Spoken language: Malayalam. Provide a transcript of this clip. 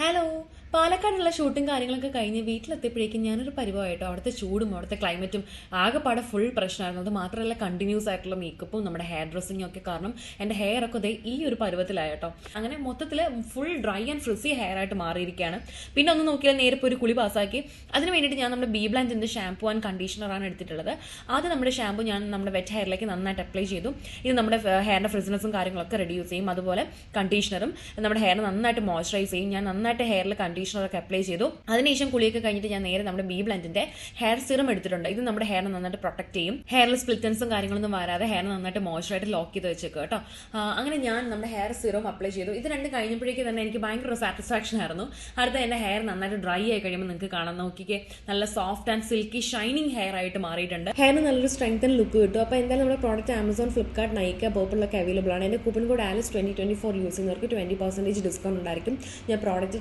ഹലോ. പാലക്കാടുള്ള ഷൂട്ടും കാര്യങ്ങളൊക്കെ കഴിഞ്ഞ് വീട്ടിലെത്തിയപ്പോഴേക്കും ഞാനൊരു പരിവായിട്ടോ. അവിടുത്തെ ചൂടും അവിടുത്തെ ക്ലൈമറ്റും ആകെപ്പാടെ ഫുൾ പ്രശ്നമായിരുന്നു. അത് മാത്രമല്ല കണ്ടിന്യൂസ് ആയിട്ടുള്ള മേക്കപ്പും നമ്മുടെ ഹെയർ ഡ്രസ്സിങ്ങും ഒക്കെ കാരണം എൻ്റെ ഹെയർ ഒക്കെ ദേ ഈ ഒരു പരുവത്തിലായിട്ടോ. അങ്ങനെ മൊത്തത്തിൽ full dry and frizzy hair ആയിട്ട് മാറിയിരിക്കുകയാണ്. പിന്നെ ഒന്ന് നോക്കിയാൽ നേരെ ഒരു കുളി പാസ്സാക്കി. അതിന് വേണ്ടിയിട്ട് ഞാൻ നമ്മുടെ ബി ബ്ലാൻഡിൻ്റെ ഷാംപൂ ആൻഡ് കണ്ടീഷണറാണ് എടുത്തിട്ടുള്ളത്. ആദ്യം നമ്മുടെ ഷാംപൂ ഞാൻ നമ്മുടെ വെറ്റ് ഹെയറിലേക്ക് നന്നായിട്ട് അപ്ലൈ ചെയ്തു. ഇത് നമ്മുടെ ഹെയറിൻ്റെ ഫ്രിസിനെസ്സും കാര്യങ്ങളൊക്കെ റെഡ്യൂസ് ചെയ്യും. അതുപോലെ കണ്ടീഷണറും നമ്മുടെ ഹെയർ നന്നായിട്ട് മോയ്സ്ചറൈസ് ചെയ്യും. ഞാൻ നന്നായിട്ട് ഹെയറിൽ കണ്ടീഷണറൊക്കെ അപ്ലൈ ചെയ്തു. അതിനുശേഷം കുളിയൊക്കെ കഴിഞ്ഞിട്ട് ഞാൻ നേരെ നമ്മുടെ ബി ബ്ലാൻഡിന്റെ ഹെയർ സിറം എടുത്തിട്ടുണ്ട്. ഇത് നമ്മുടെ ഹെയറിനെ നന്നായിട്ട് പ്രൊട്ടക്ട് ചെയ്യും. ഹെയറിൽ സ്പ്ലിറ്റൻസും കാര്യങ്ങളൊന്നും വരാതെ ഹെയർ നന്നായിട്ട് മോയ്സ്ചറായിട്ട് ലോക്ക് ചെയ്ത് വെച്ചേക്കുക കേട്ടോ. അങ്ങനെ ഞാൻ നമ്മുടെ ഹെയർ സിറം അപ്ലൈ ചെയ്തു. ഇത് രണ്ടും കഴിഞ്ഞപ്പോഴേക്കും തന്നെ എനിക്ക് ഭയങ്കര സാറ്റിസ്ഫാക്ഷൻ ആയിരുന്നു. അടുത്ത എൻ്റെ ഹെയർ നന്നായിട്ട് ഡ്രൈ ആയി കഴിയുമ്പോൾ നിങ്ങൾക്ക് കാണാൻ നോക്കിക്കേ നല്ല soft and silky shining hair ആയിട്ട് മാറിയിട്ടുണ്ട്. ഹെയറിന് നല്ലൊരു സ്ട്രെങ്ത് ആൻഡ് ലുക്ക് കിട്ടും. അപ്പോൾ എന്തായാലും നമ്മുടെ പ്രോഡക്റ്റ് ആമസോൺ, ഫ്ലിപ്കാർട്ട്, നൈക്ക, പേർപ്പിളൊക്കെ അവൈലബിൾ ആണ്. എൻ്റെ കൂപ്പൺ കോഡ് ALICE 2024 യൂസ് ചെയ്യുന്നവർക്ക് 20% ഡിസ്കൗണ്ട് ഉണ്ടായിരിക്കും. ഞാൻ പ്രോഡക്റ്റ്